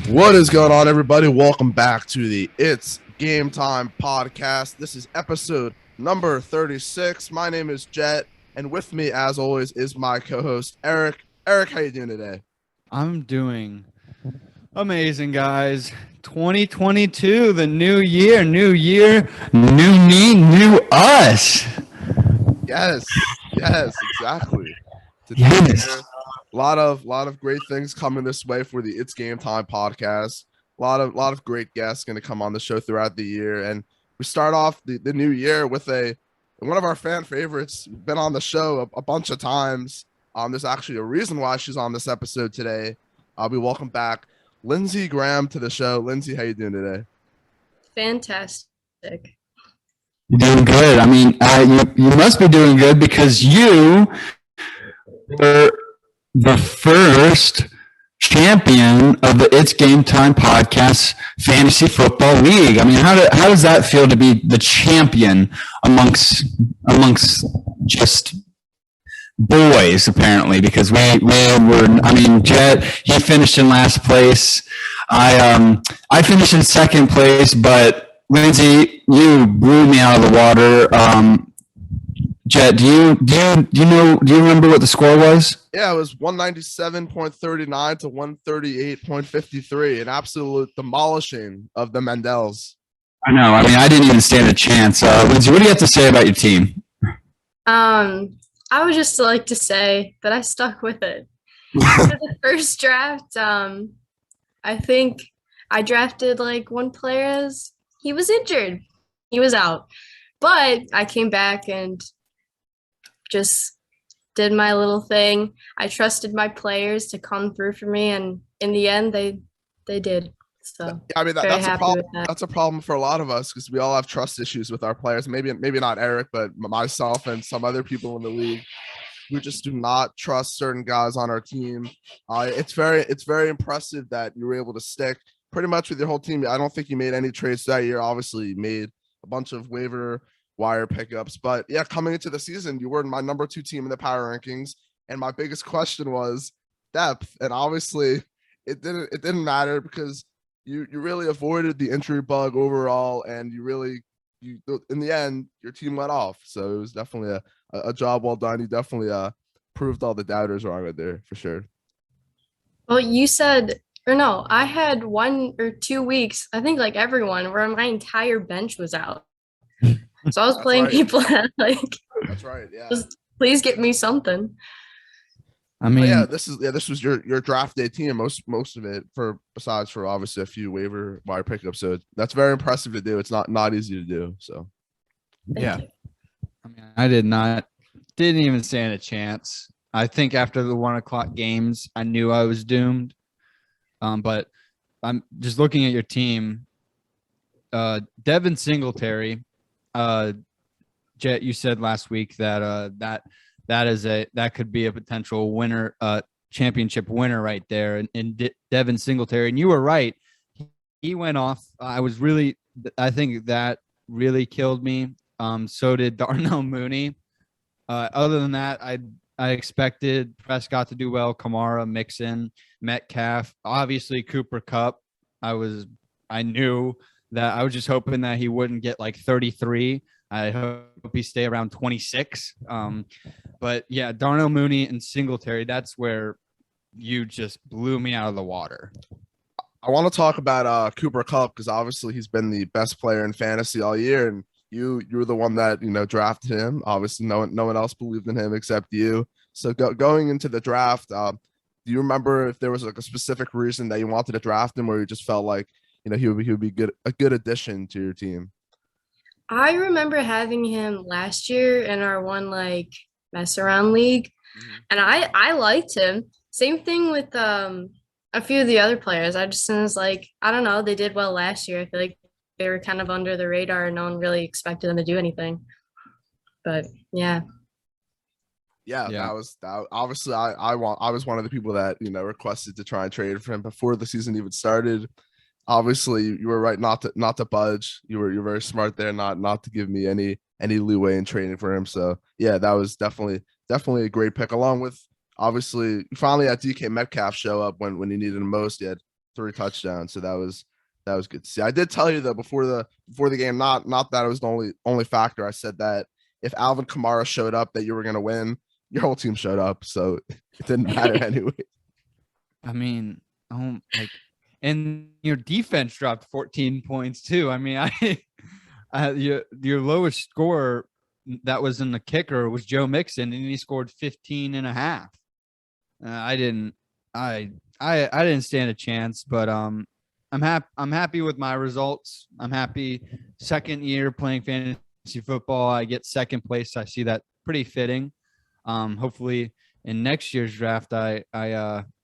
What is going on, everybody? Welcome back to the Itz Gametime podcast. This is episode number 36. My name is Jett, and with me, as always, is my co-host, Eric. Eric, how you doing today? I'm doing amazing, guys. 2022, the new year, new me, new us. Yes, exactly. Yes. A lot of great things coming this way for the It's Game Time podcast. A lot of great guests going to come on the show throughout the year, and we start off the new year with one of our fan favorites. Been on the show a bunch of times. There's actually a reason why she's on this episode today. We welcome back Lindsey Graham to the show. Lindsay, how you doing today? Fantastic. You're doing good. I mean, you must be doing good because you were the first champion of the It's Game Time podcast fantasy football league. I mean, how does that feel to be the champion amongst just boys, apparently? Because we were. I mean, Jett, he finished in last place. I finished in second place, but Lindsay, you blew me out of the water. Jett, do you remember what the score was? Yeah, it was 197.39 to 138.53, an absolute demolishing of the Mandels. I know. I mean, I didn't even stand a chance. Lindsay, what do you have to say about your team? I would just like to say that I stuck with it. For the first draft, I think I drafted like one player as he was injured. He was out. But I came back and just did my little thing. I trusted my players to come through for me, and in the end, they did. So I mean, that's a problem. That's a problem for a lot of us because we all have trust issues with our players. Maybe not Eric, but myself and some other people in the league. We just do not trust certain guys on our team. It's very impressive that you were able to stick pretty much with your whole team. I don't think you made any trades that year. Obviously, you made a bunch of waiver wire pickups, but yeah, coming into the season, you were my number 2 team in the power rankings, and my biggest question was depth, and obviously it didn't matter because you really avoided the injury bug overall, and you in the end your team went off. So it was definitely a job well done. You definitely proved all the doubters wrong right there for sure. Well, you said, or no, I had 1 or 2 weeks, I think like everyone, where my entire bench was out. So I was playing right. People that like. That's right. Yeah. Just please get me something. I mean, this was your draft day team. Most of it besides for obviously a few waiver wire pickups. So that's very impressive to do. It's not easy to do. So. Yeah. I mean, I didn't even stand a chance. I think after the 1:00 games, I knew I was doomed. But I'm just looking at your team. Devin Singletary. Jett, you said last week that that could be a potential winner, championship winner right there, and Devin Singletary. And you were right; he went off. I think that really killed me. So did Darnell Mooney. Other than that, I expected Prescott to do well. Kamara, Mixon, Metcalf, obviously Cooper Kupp. I knew that I was just hoping that he wouldn't get like 33. I hope he stay around 26. But yeah, Darnell Mooney and Singletary, that's where you just blew me out of the water. I want to talk about Cooper Kupp because obviously he's been the best player in fantasy all year, and you were the one that drafted him. Obviously, no one else believed in him except you. So going into the draft, do you remember if there was like a specific reason that you wanted to draft him, or you just felt like he would be a good addition to your team? I remember having him last year in our one like mess around league, and I liked him. Same thing with a few of the other players. I just was like, I don't know, they did well last year. I feel like they were kind of under the radar, and no one really expected them to do anything. But yeah. That was obviously I was one of the people that requested to try and trade for him before the season even started. Obviously, you were right not to budge. You're very smart there, not to give me any leeway in trading for him. So yeah, that was definitely a great pick. Along with obviously you finally had DK Metcalf show up when you needed him most. You had 3 touchdowns. So that was good to see. I did tell you though before the game, not that it was the only factor. I said that if Alvin Kamara showed up, that you were gonna win. Your whole team showed up, so it didn't matter anyway. I mean, and your defense dropped 14 points too. I mean, your lowest score that was in the kicker was Joe Mixon, and he scored 15 and a half. I didn't stand a chance, but I'm happy with my results. I'm happy. Second year playing fantasy football, I get second place. I see that pretty fitting. Hopefully in next year's draft, I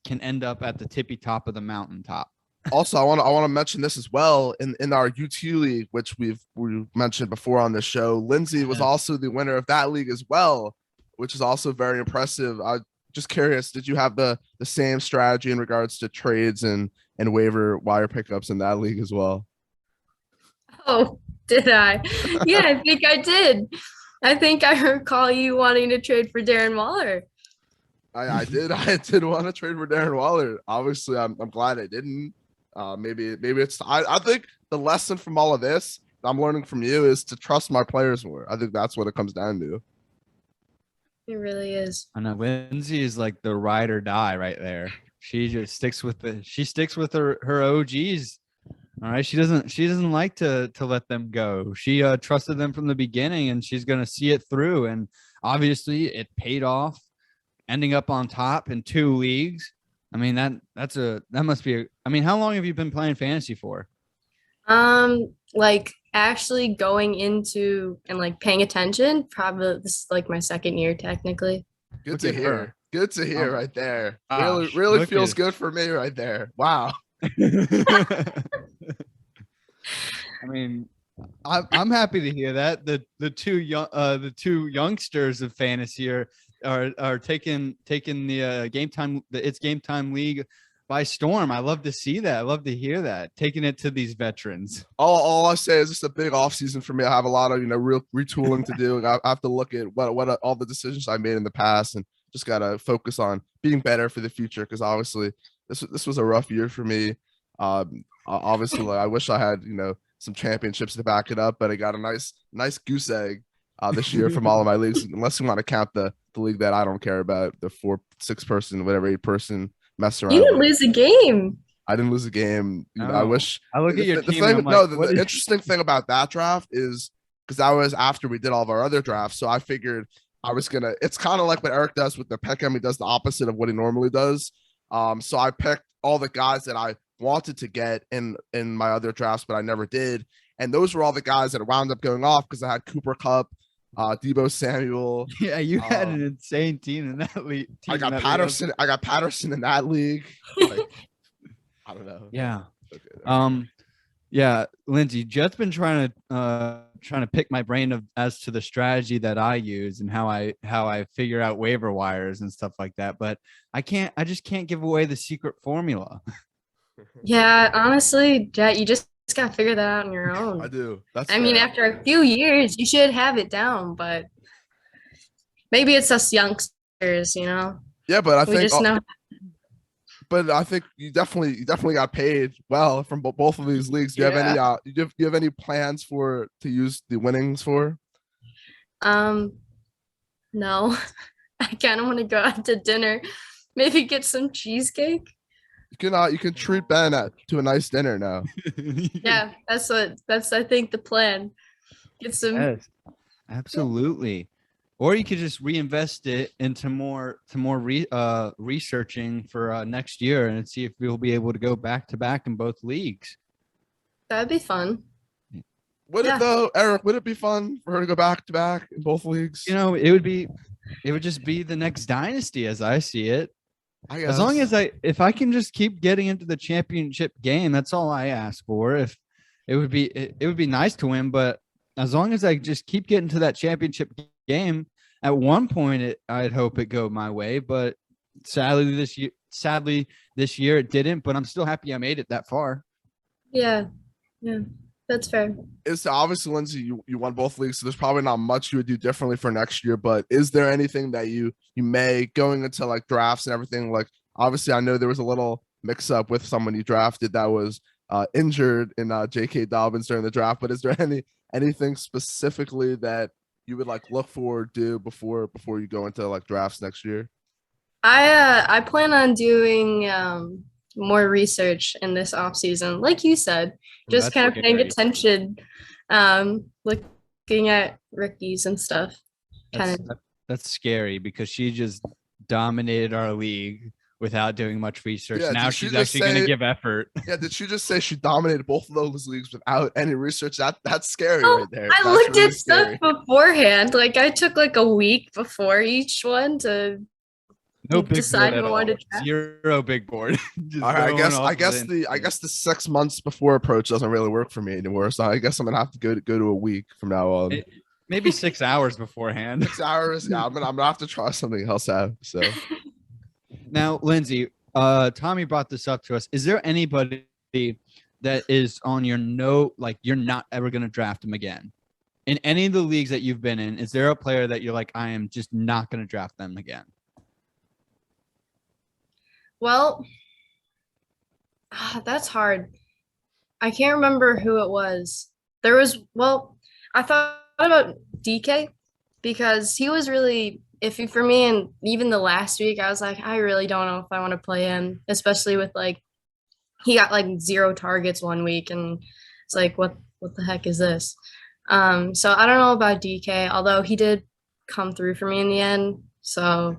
can end up at the tippy top of the mountaintop. Also, I want to mention this as well. In our UT league, which we mentioned before on the show, Lindsay was also the winner of that league as well, which is also very impressive. I just curious, did you have the same strategy in regards to trades and waiver wire pickups in that league as well? Oh, did I? Yeah, I think I did. I think I recall you wanting to trade for Darren Waller. I did want to trade for Darren Waller. Obviously, I'm glad I didn't. Maybe it's I think the lesson from all of this I'm learning from you is to trust my players more. I think that's what it comes down to. It really is. I know Lindsay is like the ride or die right there. She just sticks with her OGs. All right. She doesn't like to let them go. She trusted them from the beginning, and she's gonna see it through. And obviously it paid off, ending up on top in 2 leagues. I mean, that must be I mean, how long have you been playing fantasy for? Like actually going into and like paying attention, probably this is like my second year technically. Good to hear. Good to hear right there. Gosh, really feels good for me right there. Wow. I mean, I'm happy to hear that. The two youngsters of fantasy are taking the Itz Gametime League by storm. I love to see that. I love to hear that. Taking it to these veterans. All I say is it's a big off season for me. I have a lot of real retooling to do. I have to look at what all the decisions I made in the past, and just gotta focus on being better for the future. Because obviously this was a rough year for me. Obviously, I wish I had some championships to back it up, but I got a nice goose egg this year from all of my leagues. Unless you want to count the league that I don't care about, the 4, 6 person, whatever 8 person mess around. You didn't lose a game. I didn't lose a game. I wish. I look at your team. The interesting thing about that draft is because that was after we did all of our other drafts, so I figured I was gonna. It's kind of like what Eric does with the pick 'em. He does the opposite of what he normally does. So I picked all the guys that I wanted to get in my other drafts, but I never did. And those were all the guys that wound up going off because I had Cooper Kupp, Deebo Samuel. Yeah, you had an insane team in that league. I got Patterson. I got Patterson in that league. Like, I don't know. Yeah. Okay, yeah, Lindsay, Jett's been trying to pick my brain as to the strategy that I use and how I figure out waiver wires and stuff like that. But I just can't give away the secret formula. Yeah, honestly, Jett, you just got to figure that out on your own. I do. I mean, after a few years, you should have it down, but maybe it's us youngsters, Yeah, but I think just know. But I think you definitely got paid well from both of these leagues. Do you have any do you have any plans to use the winnings for? No. I kind of want to go out to dinner, maybe get some cheesecake. You can treat Ben to a nice dinner now. Yeah, that's I think the plan. Get some. Yes, absolutely. Or you could just reinvest it into more researching for next year and see if we'll be able to go back to back in both leagues. That'd be fun. Would it though, Eric? Would it be fun for her to go back to back in both leagues? It would just be the next dynasty as I see it. I guess. As long as if I can just keep getting into the championship game, that's all I ask for. If it would be nice to win, but as long as I just keep getting to that championship game, at one point I'd hope it go my way, but sadly this year it didn't, but I'm still happy I made it that far. Yeah, that's fair. It's obviously, Lindsay, you won both leagues, so there's probably not much you would do differently for next year, but is there anything that you may going into like drafts and everything? Like obviously I know there was a little mix up with someone you drafted that was injured in J.K. Dobbins during the draft. But is there anything specifically that you would like look for, do before you go into like drafts next year? I plan on doing more research in this off season, like you said, just kind of paying attention, looking at rookies and stuff. That's scary because she just dominated our league without doing much research. Yeah, now she's actually going to give effort. Yeah, did she just say she dominated both of those leagues without any research? That's scary right there. I looked at stuff beforehand. Like I took like a week before each one to decide who I wanted to draft. Zero big board. All right, I guess the 6 months before approach doesn't really work for me anymore. So I guess I'm gonna have to go to a week from now on. Maybe 6 hours beforehand. 6 hours. Yeah, I'm gonna have to try something else out. So now, Lindsay, Tommy brought this up to us. Is there anybody that is on your note, like you're not ever gonna draft him again? In any of the leagues that you've been in, is there a player that you're like, I am just not gonna draft them again? Well, that's hard. I can't remember who it was. I thought about DK because he was really iffy for me. And even the last week, I was like, I really don't know if I want to play him, especially with like, he got like 0 targets one week. And it's like, what the heck is this? So I don't know about DK, although he did come through for me in the end. So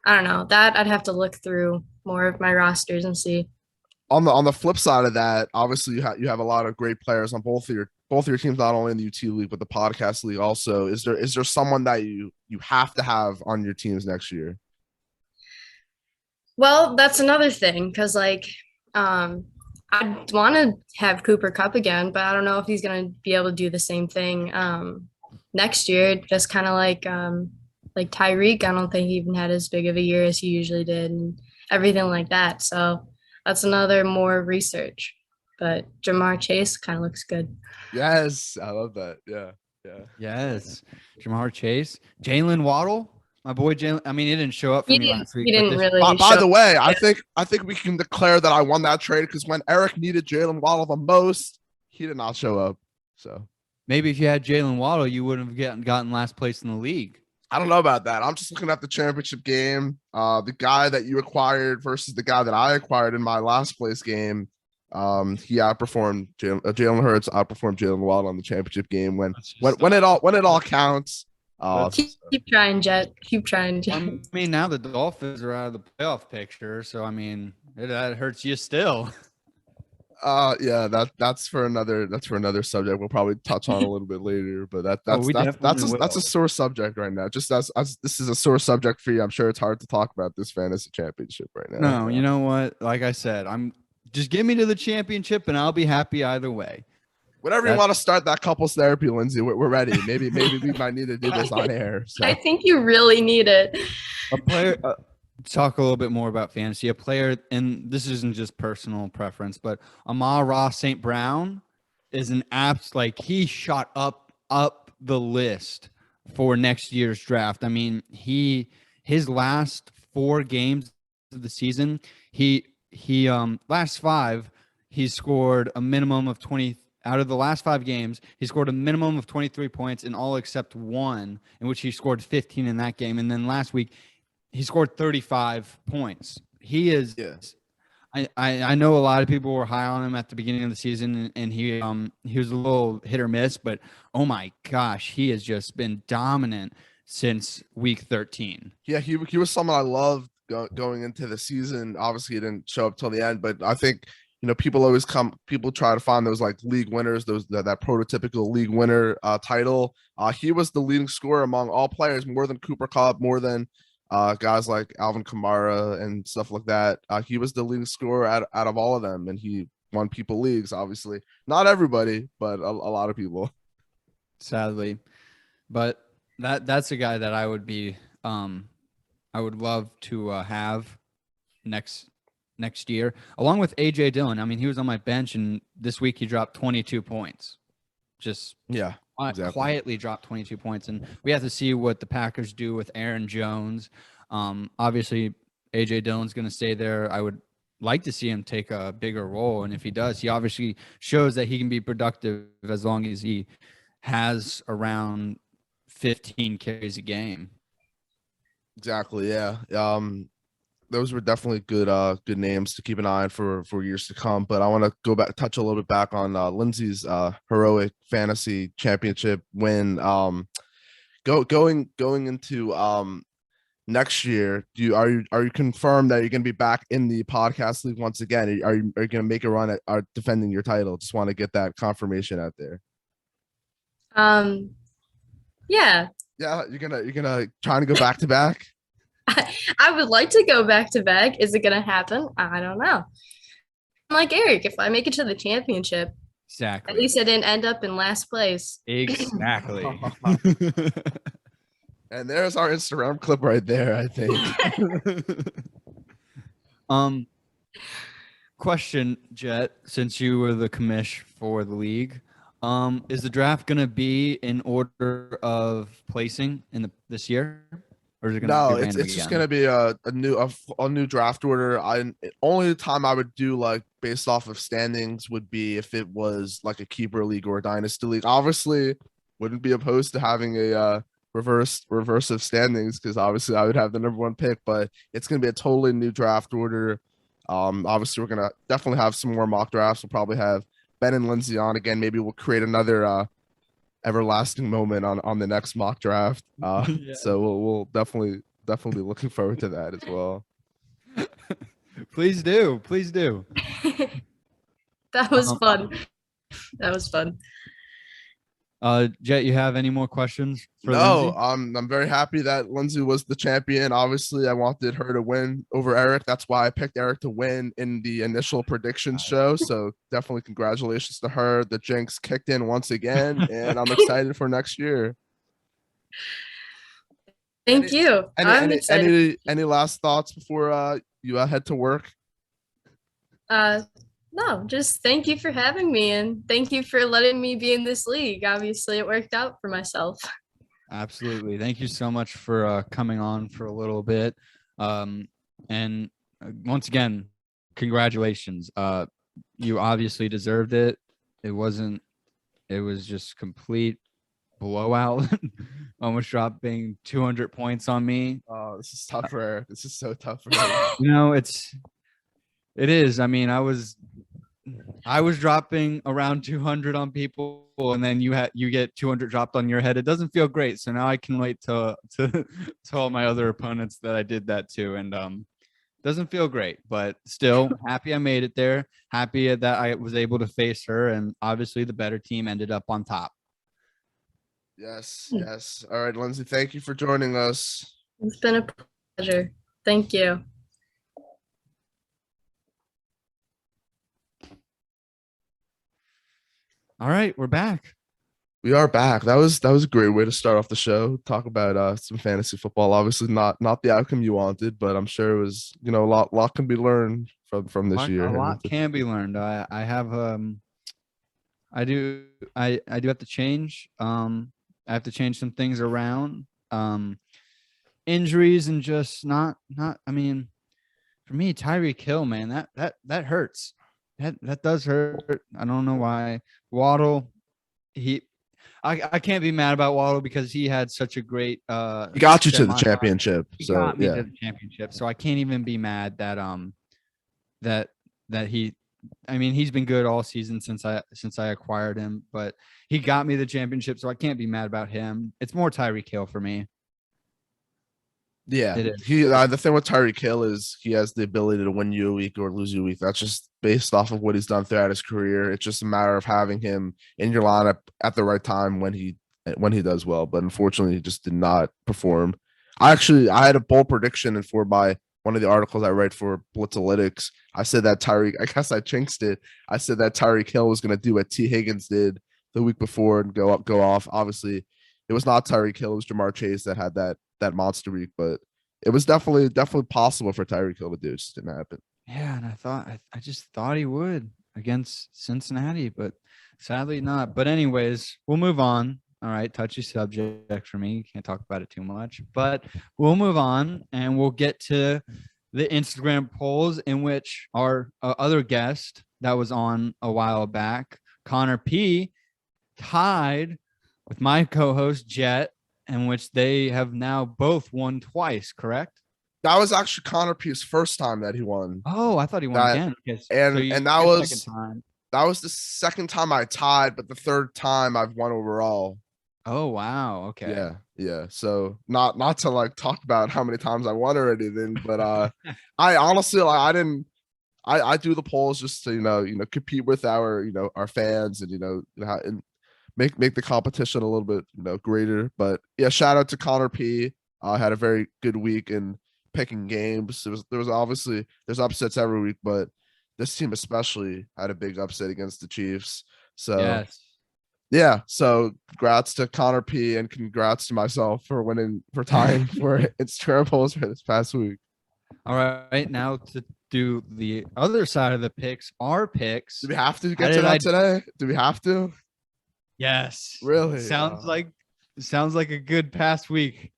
I don't know, that I'd have to look through more of my rosters and see. On the flip side of that, obviously you have a lot of great players on both of your teams, not only in the UT league but the podcast league also. Is there someone that you have to have on your teams next year? Well, that's another thing because like I'd want to have Cooper Kupp again, but I don't know if he's going to be able to do the same thing next year. Just kind of like Tyreek, I don't think he even had as big of a year as he usually did and everything like that. So that's another more research. But Jamar Chase kind of looks good. Yes, I love that. Yeah. Yes, Jamar Chase, Jalen Waddle, my boy Jalen. I mean, he didn't show up for me last week. He didn't really. By the way, I think we can declare that I won that trade because when Eric needed Jalen Waddle the most, he did not show up. So maybe if you had Jalen Waddle, you wouldn't have gotten last place in the league. I don't know about that. I'm just looking at the championship game. The guy that you acquired versus the guy that I acquired in my last place game. He outperformed Jalen Hurts outperformed Jalen Waddle on the championship game when it all counts. Keep trying, Jett. Keep trying, Jett. I mean, now the Dolphins are out of the playoff picture, so I mean, that hurts you still. Yeah, that's for another subject. We'll probably touch on a little bit later, but that's a sore subject right now. Just as this is a sore subject for you, I'm sure it's hard to talk about this fantasy championship right now. No, you know what? Like I said, just get me to the championship and I'll be happy either way. Whenever you want to start that couples therapy, Lindsay, we're ready. Maybe we might need to do this on air. So. I think you really need it. A player. Talk a little bit more about fantasy. A player, and this isn't just personal preference, but Amon-Ra St. Brown is an apps like he shot up the list for next year's draft. I mean, his last 4 games of the season, he last 5, he scored a minimum of 20. Out of the last 5 games, he scored a minimum of 23 points in all except one, in which he scored 15 in that game. And then last week, he scored 35 points. He is. Yes. I know a lot of people were high on him at the beginning of the season, and he was a little hit or miss. But oh my gosh, he has just been dominant since week 13. Yeah, he was someone I loved going into the season. Obviously, he didn't show up till the end, but I think people try to find those like league winners, that prototypical league winner title. He was the leading scorer among all players, more than Cooper Kupp, more than guys like Alvin Kamara and stuff like that. He was the leading scorer out of all of them, and he won people leagues. Obviously, not everybody, but a lot of people. Sadly, but that's a guy that I would be. I would love to have next year, along with AJ Dillon. I mean, he was on my bench, and this week he dropped 22 points. Just exactly. Quietly dropped 22 points, and we have to see what the Packers do with Aaron Jones. Obviously, AJ Dillon's going to stay there. I would like to see him take a bigger role. And if he does, he obviously shows that he can be productive as long as he has around 15 carries a game. Exactly. Yeah. Those were definitely good names to keep an eye on for years to come. But I want to go back, touch a little bit back on Lindsay's heroic fantasy championship win. Going into next year, are you confirmed that you're going to be back in the podcast league once again? Are you going to make a run at defending your title? Just want to get that confirmation out there. Yeah. Yeah, you're gonna try to go back to back. I would like to go back to back. Is it gonna happen? I don't know. I'm like Eric, if I make it to the championship, Exactly. at least I didn't end up in last place. Exactly. And there's our Instagram clip right there, I think. Question, Jett, since you were the commish for the league, is the draft going to be in order of placing in this year, or is it going to No, be it's random just again? going to be a new draft order. Only time I would do like based off of standings would be if it was like a keeper league or a dynasty league. Obviously, wouldn't be opposed to having a reverse of standings, because obviously I would have the number one pick, but it's going to be a totally new draft order. Obviously we're going to definitely have some more mock drafts. We'll probably have Ben and Lindsay on again. Maybe we'll create another everlasting moment on the next mock draft. Yeah. So we'll definitely looking forward to that as well. Please do. That was fun. That was fun. Jett, you have any more questions for No, Lindsay? I'm very happy that Lindsay was the champion. Obviously, I wanted her to win over Eric. That's why I picked Eric to win in the initial prediction show. So definitely congratulations to her. The jinx kicked in once again, and I'm excited for next year. Thank you. I'm excited. Any last thoughts before you head to work? No, just thank you for having me, and thank you for letting me be in this league. Obviously, it worked out for myself. Absolutely. Thank you so much for coming on for a little bit. And once again, congratulations. You obviously deserved it. It was just complete blowout. Almost dropping 200 points on me. Oh, this is tough for Eric. This is so tough for her. It is. I mean, I was dropping around 200 on people, and then you get 200 dropped on your head. It doesn't feel great. So now I can relate to all my other opponents that I did that to, and doesn't feel great, but still happy I made it there. Happy that I was able to face her, and obviously the better team ended up on top. Yes. All right, Lindsay, thank you for joining us. It's been a pleasure. Thank you. All right, we're back. We are back. That was a great way to start off the show. Talk about some fantasy football. Obviously not the outcome you wanted, but I'm sure it was, a lot can be learned from this year. A lot can be learned. I do have to change. I have to change some things around. Injuries and just not. I mean, for me, Tyreek Hill, man, that hurts. That does hurt. I don't know why. Waddle, I can't be mad about Waddle because he had such a great. He got you to the championship. He got me to the championship, so I can't even be mad that that he. I mean, he's been good all season since I acquired him, but he got me the championship, so I can't be mad about him. It's more Tyreek Hill for me. Yeah, the thing with Tyreek Hill is he has the ability to win you a week or lose you a week. That's just based off of what he's done throughout his career. It's just a matter of having him in your lineup at the right time when he does well. But unfortunately, he just did not perform. I had a bold prediction, and for by one of the articles I write for Blitzalytics, I said that I guess I jinxed it. I said that Tyreek Hill was going to do what T. Higgins did the week before and go off. Obviously, it was not Tyreek Hill. It was Jamar Chase that had that monster week, but it was definitely possible for Tyreek Hill to do. It just didn't happen. Yeah, and I just thought he would against Cincinnati, but sadly not. But anyways, we'll move on. All right, touchy subject for me. Can't talk about it too much, but we'll move on and we'll get to the Instagram polls in which our other guest that was on a while back, Connor P, tied with my co-host Jett, in which they have now both won twice, correct? That was actually Connor P's first time that he won. Oh, I thought he won again. Yes. And that was the second time I tied, but the third time I've won overall. Oh wow. Okay. Yeah. So not to like talk about how many times I won or anything, but I honestly I do the polls just to compete with our our fans and and make the competition a little bit greater. But yeah, shout out to Connor P. Had a very good week in picking games. There's upsets every week, but this team especially had a big upset against the Chiefs. So yes. Yeah, so congrats to Connor P and congrats to myself for tying for Instagram polls for this past week. All right, now to do the other side of the picks, our picks. Do we have to get to that today? Do we have to? Yes. Really? Sounds like a good past week.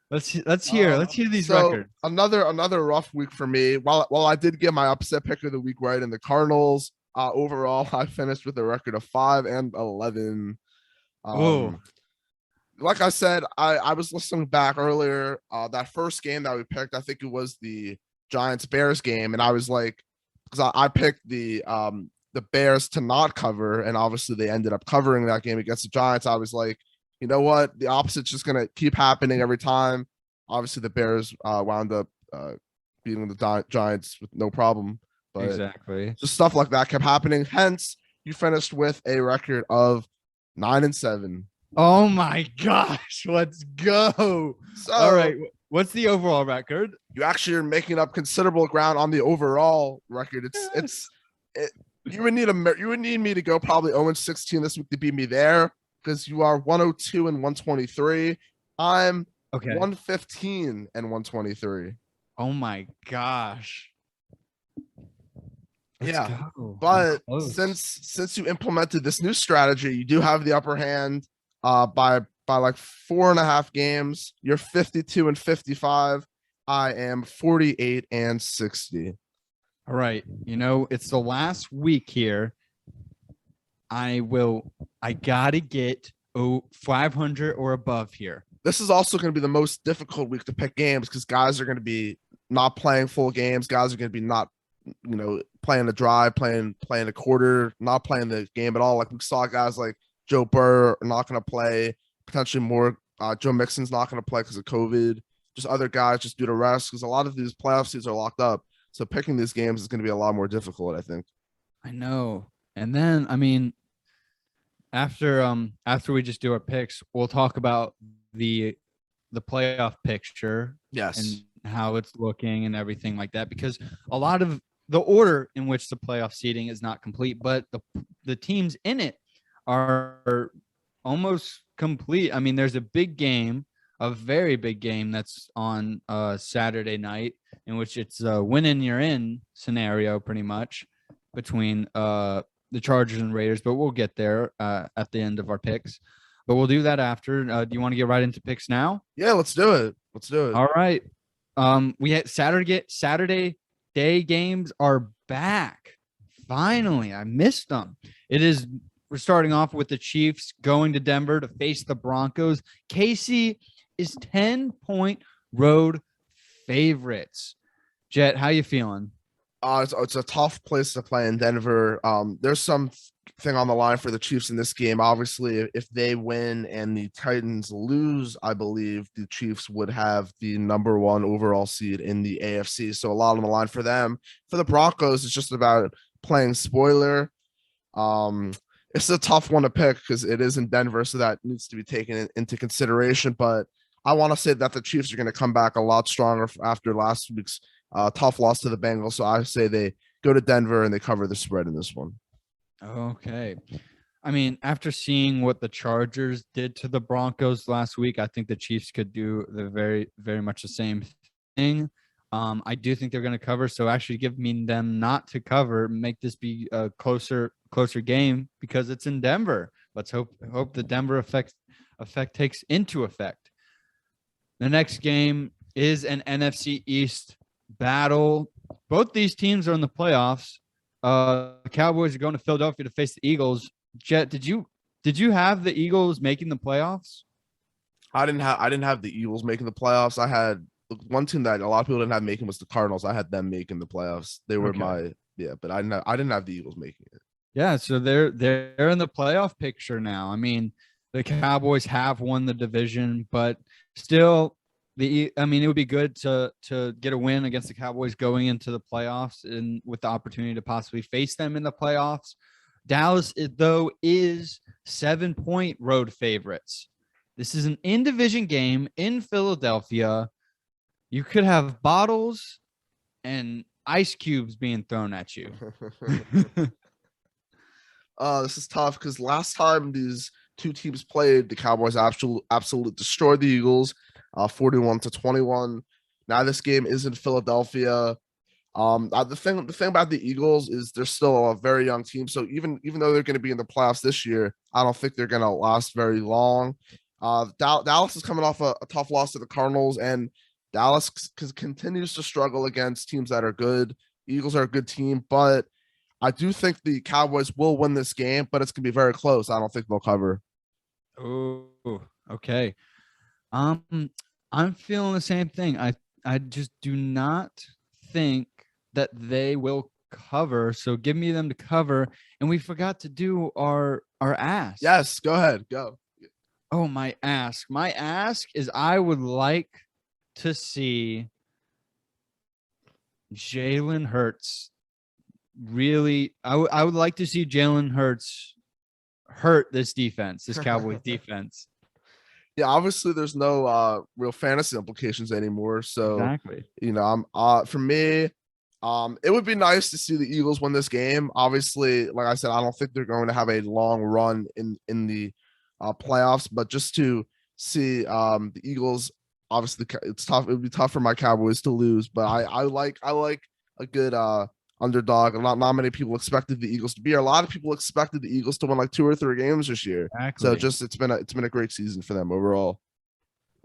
Let's hear these records. Another rough week for me. While I did get my upset pick of the week right in the Cardinals, overall I finished with a record of 5-11. Like I said, I was listening back earlier. That first game that we picked, I think it was the Giants-Bears game, and I was like, because I picked the Bears to not cover, and obviously they ended up covering that game against the Giants. I was like, you know what? The opposite's just going to keep happening every time. Obviously, the Bears wound up beating the Giants with no problem. But exactly. Just stuff like that kept happening. Hence, you finished with a record of 9-7. Oh, my gosh. Let's go. So, all right. What's the overall record? You actually are making up considerable ground on the overall record. You would need me to go probably 0-16 this week to beat me there, because you are 102 and 123. I'm 115 and 123. Oh my gosh. Let's go. But since you implemented this new strategy, you do have the upper hand by like 4.5 games. You're 52 and 55. I am 48 and 60. All right. It's the last week here. I gotta get 500 or above here. This is also going to be the most difficult week to pick games, because guys are going to be not playing full games. Guys are going to be not, playing a drive, playing a quarter, not playing the game at all. Like we saw guys like Joe Burrow are not going to play. Potentially more. Joe Mixon's not going to play because of COVID. Just other guys just due to rest, because a lot of these playoff seats are locked up. So picking these games is going to be a lot more difficult, I think. I know. And then, after we just do our picks, we'll talk about the playoff picture. Yes. And how it's looking and everything like that, because a lot of the order in which the playoff seeding is not complete, but the teams in it are almost complete. There's a big game, a very big game that's on Saturday night, in which it's a win and you're in scenario pretty much between the Chargers and Raiders, but we'll get there at the end of our picks. But we'll do that after. Do you want to get right into picks now? Yeah, let's do it. All right. We had Saturday day games are back. Finally, I missed them. We're starting off with the Chiefs going to Denver to face the Broncos. KC is 10-point road favorites. Jett, how you feeling? It's a tough place to play in Denver. There's something on the line for the Chiefs in this game. Obviously, if they win and the Titans lose, I believe the Chiefs would have the number 1 overall seed in the AFC. So a lot on the line for them. For the Broncos, it's just about playing spoiler. It's a tough one to pick because it is in Denver, so that needs to be taken into consideration. But I want to say that the Chiefs are going to come back a lot stronger after last week's tough loss to the Bengals. So I say they go to Denver and they cover the spread in this one. Okay. After seeing what the Chargers did to the Broncos last week, I think the Chiefs could do the very, very much the same thing. I do think they're going to cover. So actually give me them not to cover, make this be a closer game because it's in Denver. Let's hope the Denver effect takes into effect. The next game is an NFC East battle. Both these teams are in the playoffs. The Cowboys are going to Philadelphia to face the Eagles. Jett, did you have the Eagles making the playoffs? I didn't have the Eagles making the playoffs. I had one team that a lot of people didn't have making was the Cardinals. I had them making the playoffs. They were Okay. but I didn't have the Eagles making it. Yeah, so they're in the playoff picture now. I mean, the Cowboys have won the division, but still, it would be good to get a win against the Cowboys going into the playoffs and with the opportunity to possibly face them in the playoffs. Dallas, though, is 7-point road favorites. This is an in-division game in Philadelphia. You could have bottles and ice cubes being thrown at you. This is tough because last time these two teams played, the Cowboys absolutely destroyed the Eagles, 41-21. Now this game is in Philadelphia. The thing about the Eagles is they're still a very young team. So even though they're going to be in the playoffs this year, I don't think they're going to last very long. Dallas is coming off a tough loss to the Cardinals, and Dallas continues to struggle against teams that are good. Eagles are a good team, but I do think the Cowboys will win this game, but it's going to be very close. I don't think they'll cover. Oh, okay. I'm feeling the same thing. I just do not think that they will cover. So give me them to cover. And we forgot to do our ask. Yes, go ahead. Go. Oh, my ask. My ask is I would like to see Jalen Hurts. Really, I would like to see Jalen Hurts hurt this defense, this Cowboys defense. Yeah, obviously there's no real fantasy implications anymore. So Exactly. For me, it would be nice to see the Eagles win this game. Obviously, like I said, I don't think they're going to have a long run in the playoffs, but just to see the Eagles, obviously it's tough. It would be tough for my Cowboys to lose, but I like a good underdog. Not many people expected the Eagles to be here. A lot of people expected the Eagles to win like 2 or 3 games this year. Exactly. So it's been a great season for them overall.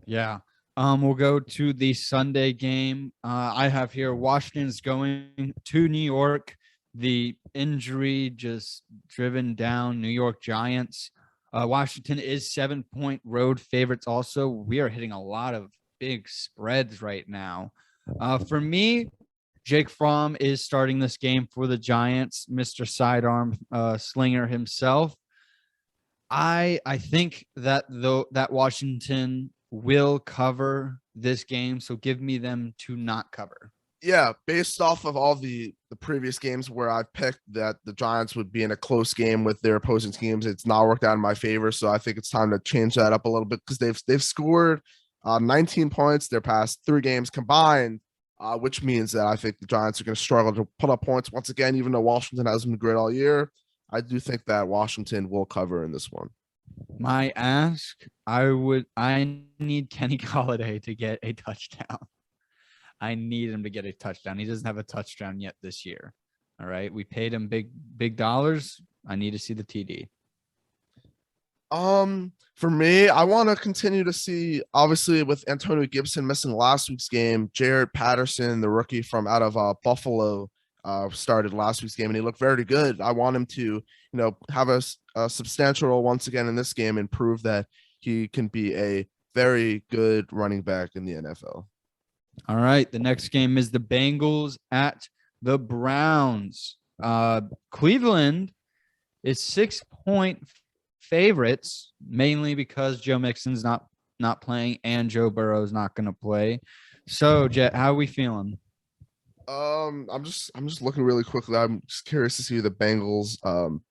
Yeah. We'll go to the Sunday game. I have here Washington's going to New York. The injury just driven down New York Giants. Washington is 7-point road favorites. Also, we are hitting a lot of big spreads right now. For me, Jake Fromm is starting this game for the Giants, Mr. Sidearm Slinger himself. I think that Washington will cover this game, so give me them to not cover. Yeah, based off of all the previous games where I picked that the Giants would be in a close game with their opposing teams, it's not worked out in my favor. So I think it's time to change that up a little bit because they've scored 19 points their past 3 games combined. Which means that I think the Giants are going to struggle to put up points once again, even though Washington hasn't been great all year. I do think that Washington will cover in this one. My ask, I need Kenny Golladay to get a touchdown. I need him to get a touchdown. He doesn't have a touchdown yet this year. All right. We paid him big dollars. I need to see the TD. For me, I want to continue to see, obviously, with Antonio Gibson missing last week's game, Jared Patterson, the rookie from out of Buffalo, started last week's game, and he looked very good. I want him to, have a substantial role once again in this game and prove that he can be a very good running back in the NFL. All right. The next game is the Bengals at the Browns. Cleveland is 6-point favorites, mainly because Joe Mixon's not playing and Joe Burrow's not going to play. So, Jett, how are we feeling? I'm just looking really quickly. I'm just curious to see who the Bengals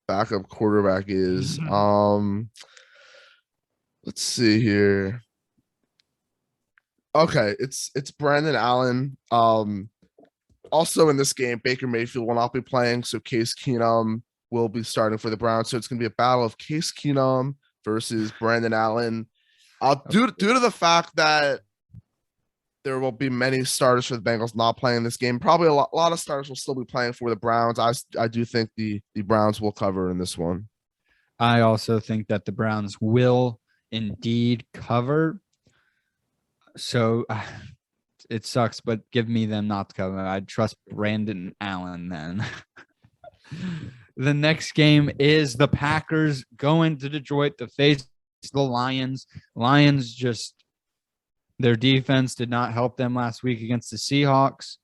backup quarterback is. Let's see here. Okay, it's Brandon Allen. Also in this game, Baker Mayfield will not be playing, so Case Keenum will be starting for the Browns. So it's going to be a battle of Case Keenum versus Brandon Allen. Due to the fact that there will be many starters for the Bengals not playing this game, probably a lot of starters will still be playing for the Browns. I do think the Browns will cover in this one. I also think that the Browns will indeed cover. So it sucks, but give me them not to cover. I'd trust Brandon Allen then. The next game is the Packers going to Detroit to face the Lions. Lions just their defense did not help them last week against the Seahawks.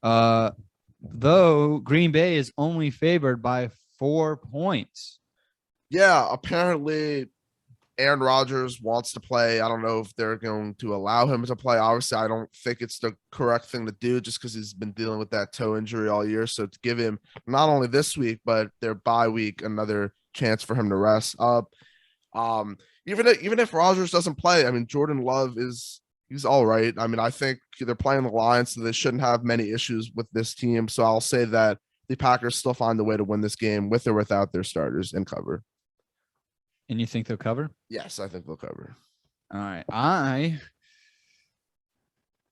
Though Green Bay is only favored by 4 points. Yeah, apparently Aaron Rodgers wants to play. I don't know if they're going to allow him to play. Obviously, I don't think it's the correct thing to do just because he's been dealing with that toe injury all year. So to give him not only this week, but their bye week, another chance for him to rest up. Even if Rodgers doesn't play, I mean, Jordan Love he's all right. I mean, I think they're playing the Lions, so they shouldn't have many issues with this team. So I'll say that the Packers still find a way to win this game with or without their starters and cover. And you think they'll cover? Yes, I think they'll cover. All right.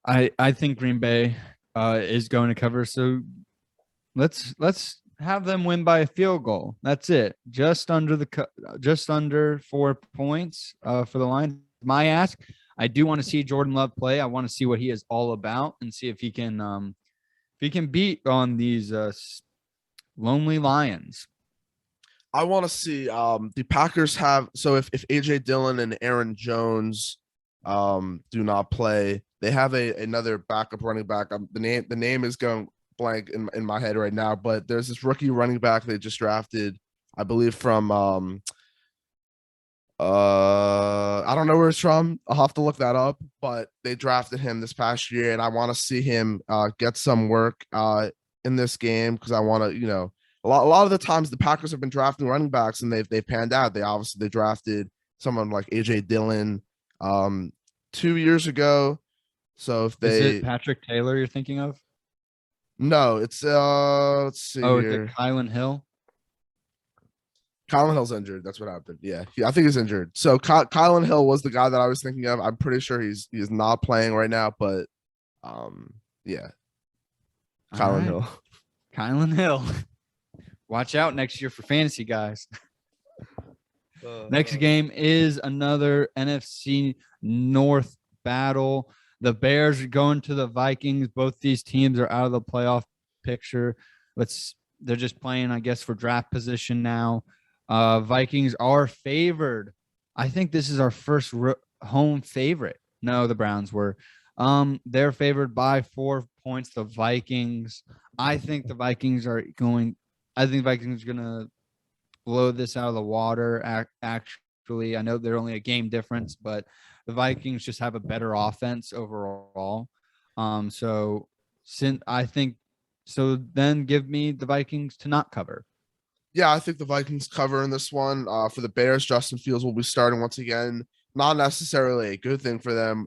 I think Green Bay is going to cover. So let's have them win by a field goal. That's it. Just under 4 points for the Lions. My ask. I do want to see Jordan Love play. I want to see what he is all about and see if he can beat on these lonely Lions. I want to see the Packers have so if AJ Dillon and Aaron Jones do not play, they have another backup running back. The name is going blank in my head right now, but there's this rookie running back they just drafted, I believe from I don't know where it's from. I'll have to look that up, but they drafted him this past year, and I want to see him get some work in this game because I want to, a lot of the times the Packers have been drafting running backs and they've panned out. They drafted someone like AJ Dillon 2 years ago. So if is it Patrick Taylor you're thinking of? No, it's let's see. Here. Kylan Hill. Kylan Hill's injured. That's what happened. Yeah, I think he's injured. So Kylan Hill was the guy that I was thinking of. I'm pretty sure he's not playing right now, but yeah. Kylan Hill. Kylan Hill. Watch out next year for fantasy guys. Next game is another NFC North battle. The Bears are going to the Vikings. Both these teams are out of the playoff picture. They're just playing, I guess, for draft position now. Vikings are favored. I think this is our first home favorite. No, the Browns were. They're favored by 4 points. The Vikings. I think the Vikings are going to blow this out of the water. Actually, I know they're only a game difference, but the Vikings just have a better offense overall. So then give me the Vikings to not cover. Yeah, I think the Vikings cover in this one. For the Bears, Justin Fields will be starting once again. Not necessarily a good thing for them,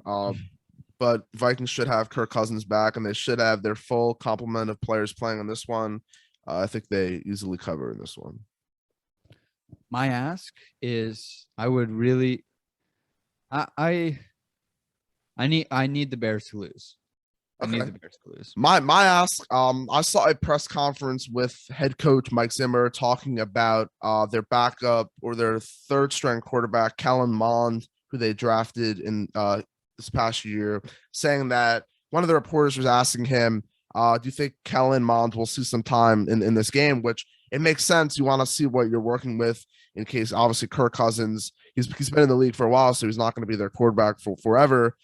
but Vikings should have Kirk Cousins back, and they should have their full complement of players playing in this one. I think they easily cover in this one. My ask is, I would really, I need the Bears to lose. Okay. I need the Bears to lose. My ask, I saw a press conference with head coach Mike Zimmer talking about their backup or their third string quarterback, Kellen Mond, who they drafted in this past year, saying that one of the reporters was asking him, do you think Kellen Mond will see some time in this game? Which it makes sense. You want to see what you're working with in case, obviously, Kirk Cousins, he's been in the league for a while, so he's not going to be their quarterback for forever.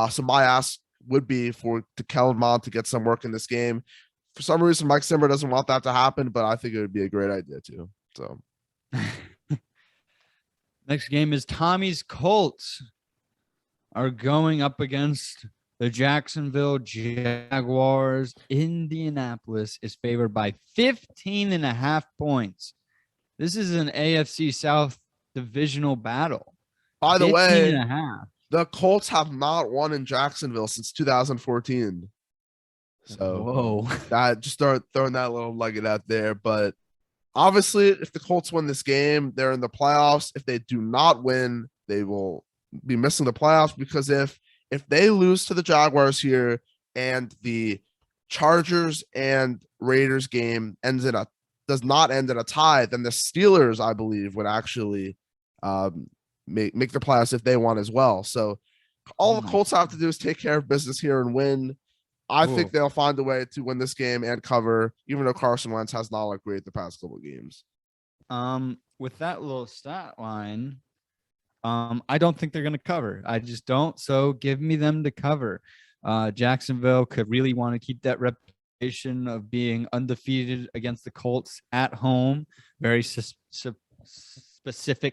So my ask would be to Kellen Mond to get some work in this game. For some reason, Mike Zimmer doesn't want that to happen, but I think it would be a great idea too. So next game is Tommy's Colts are going up against the Jacksonville Jaguars. Indianapolis is favored by 15.5 points. This is an AFC South divisional battle. By the way, the Colts have not won in Jacksonville since 2014. So whoa, that just start throwing that little nugget out there. But obviously, if the Colts win this game, they're in the playoffs. If they do not win, they will be missing the playoffs, because if they lose to the Jaguars here and the Chargers and Raiders game does not end in a tie, then the Steelers, I believe, would actually make the playoffs if they won as well. So all the Colts have to do is take care of business here and win. I think they'll find a way to win this game and cover, even though Carson Wentz has not looked great the past couple of games. With that little stat line, I don't think they're going to cover. I just don't. So give me them to cover. Jacksonville could really want to keep that reputation of being undefeated against the Colts at home. Very specific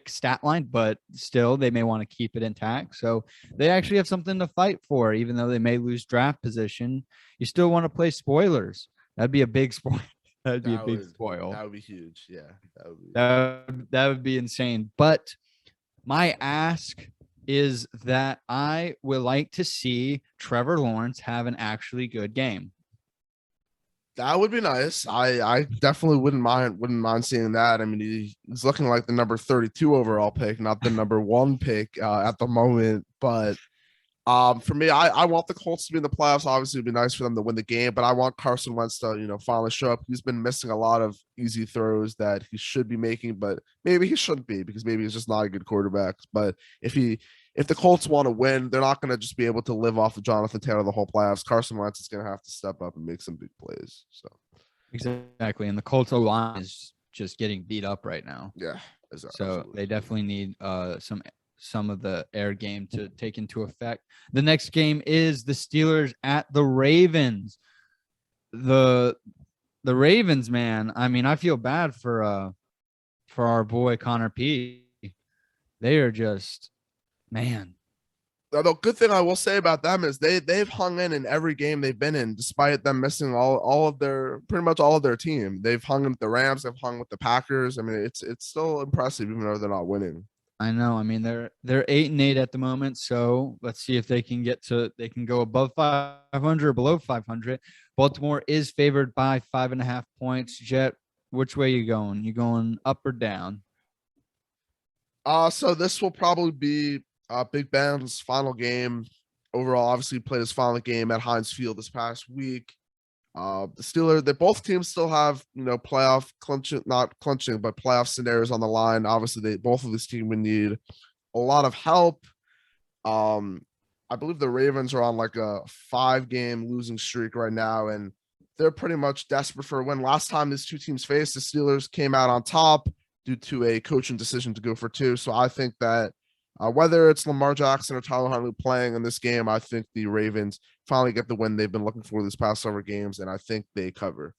stat line, but still they may want to keep it intact. So they actually have something to fight for, even though they may lose draft position. You still want to play spoilers. That'd be a big spoil. That'd be a big spoil. That would be huge. Yeah, that would be insane. But my ask is that I would like to see Trevor Lawrence have an actually good game. That would be nice. I definitely wouldn't mind seeing that. I mean, he's looking like the number 32 overall pick, not the number 1 pick at the moment. But for me, I want the Colts to be in the playoffs. Obviously, it'd be nice for them to win the game, but I want Carson Wentz to, finally show up. He's been missing a lot of easy throws that he should be making, but maybe he shouldn't be because maybe he's just not a good quarterback. But if the Colts want to win, they're not going to just be able to live off of Jonathan Taylor the whole playoffs. Carson Wentz is going to have to step up and make some big plays. So exactly, and the Colts O-line is just getting beat up right now. Yeah, exactly. So they definitely need some of the air game to take into effect. The next game is the Steelers at the Ravens. The Ravens, man. I mean, I feel bad for our boy Connor P. They are just, man. The good thing I will say about them is they've hung in every game they've been in, despite them missing pretty much all of their team. They've hung with the Rams, they've hung with the Packers. I mean, it's still impressive, even though they're not winning. I know. I mean, they're 8-8 at the moment. So let's see if they can go above 500 or below 500. Baltimore is favored by 5.5 points. Jett, which way you going? You going up or down? So this will probably be Big Ben's final game overall. Obviously, played his final game at Heinz Field this past week. The Steelers, both teams still have, playoff not clinching, but playoff scenarios on the line. Obviously, both of these teams would need a lot of help. I believe the Ravens are on like a 5-game losing streak right now, and they're pretty much desperate for a win. Last time these two teams faced, the Steelers came out on top due to a coaching decision to go for 2. So I think that whether it's Lamar Jackson or Tyler Huntley playing in this game, I think the Ravens finally get the win they've been looking for these past several games, and I think they cover.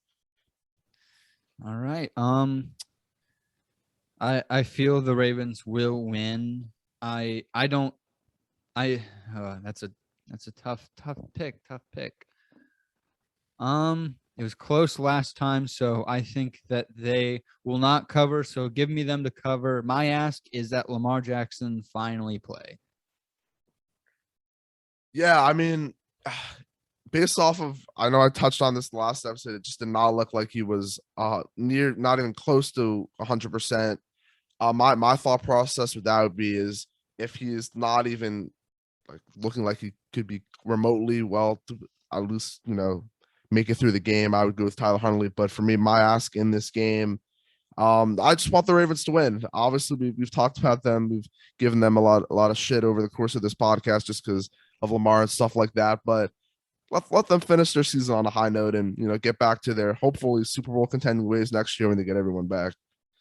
All right. I feel the Ravens will win. That's a tough pick. It was close last time, so I think that they will not cover. So give me them to cover. My ask is that Lamar Jackson finally play. Yeah, I mean, based off of, I know I touched on this last episode, it just did not look like he was not even close to 100%. My thought process with that would be is if he is not even like looking like he could be remotely well to at least, make it through the game, I would go with Tyler Huntley. But for me, my ask in this game, I just want the Ravens to win. Obviously, we've talked about them. We've given them a lot of shit over the course of this podcast just because of Lamar and stuff like that. But let them finish their season on a high note and, get back to their hopefully Super Bowl contending ways next year when they get everyone back.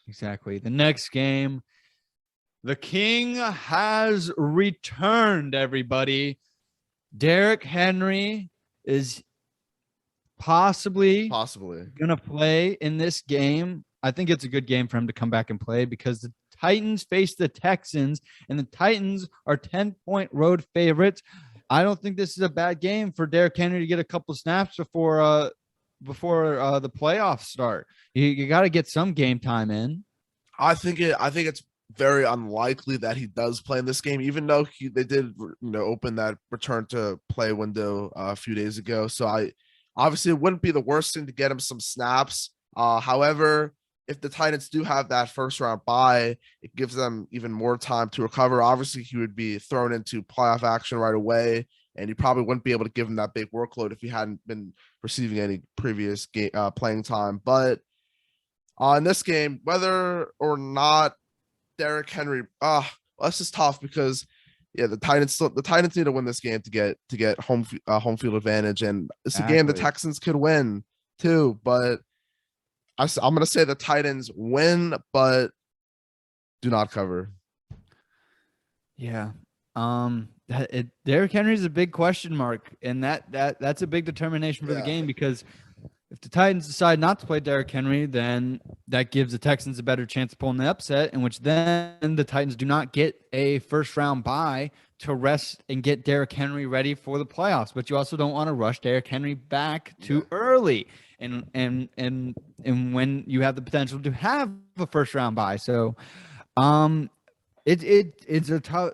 Exactly. The next game, the King has returned, everybody. Derrick Henry is possibly going to play in this game. I think it's a good game for him to come back and play because the Titans face the Texans, and the Titans are 10-point road favorites. I don't think this is a bad game for Derrick Henry to get a couple snaps before the playoffs start. You got to get some game time in. I think it's very unlikely that he does play in this game, even though they did open that return to play window a few days ago. So obviously it wouldn't be the worst thing to get him some snaps. However, if the Titans do have that first round bye, it gives them even more time to recover. Obviously, he would be thrown into playoff action right away, and you probably wouldn't be able to give him that big workload if he hadn't been receiving any previous game playing time. But in this game, whether or not Derrick Henry, this is tough because Yeah, the Titans need to win this game to get home field advantage, and it's a game the Exactly. Texans could win too. But I'm gonna say the Titans win, but do not cover. Yeah. Derrick Henry is a big question mark, and that's a big determination for the Yeah. game, because if the Titans decide not to play Derrick Henry, then that gives the Texans a better chance of pulling the upset, in which then the Titans do not get a first-round bye to rest and get Derrick Henry ready for the playoffs. But you also don't want to rush Derrick Henry back too early, and when you have the potential to have a first-round bye. So, it's a tough.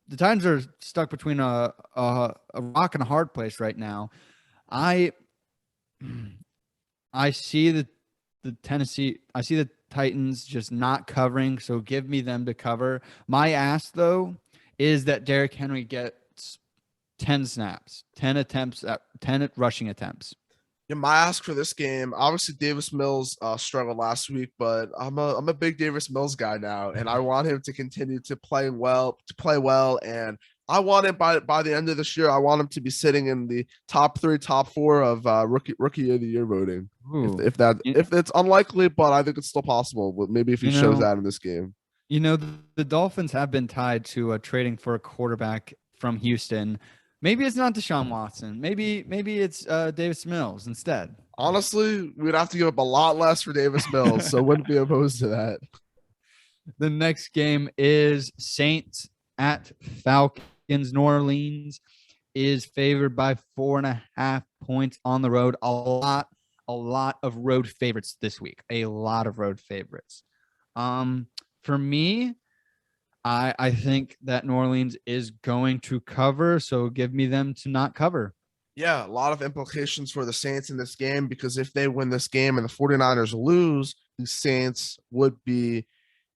The Titans are stuck between a rock and a hard place right now. I see the Titans just not covering, so give me them to cover. My ask, though, is that Derrick Henry gets 10 snaps, 10 attempts, 10 rushing attempts. Yeah, my ask for this game, obviously Davis Mills struggled last week, but I'm a big Davis Mills guy now, and I want him to continue to play well, and I want him by the end of this year. I want him to be sitting in the top 3, top 4 of rookie of the year voting. If it's unlikely, but I think it's still possible. But maybe if he shows that in this game. You know, the Dolphins have been tied to trading for a quarterback from Houston. Maybe it's not Deshaun Watson. Maybe it's Davis Mills instead. Honestly, we'd have to give up a lot less for Davis Mills, so wouldn't be opposed to that. The next game is Saints at Falcons. New Orleans is favored by 4.5 points on the road. A lot of road favorites this week. A lot of road favorites. For me, I think that New Orleans is going to cover, so give me them to not cover. Yeah, a lot of implications for the Saints in this game, because if they win this game and the 49ers lose, the Saints would be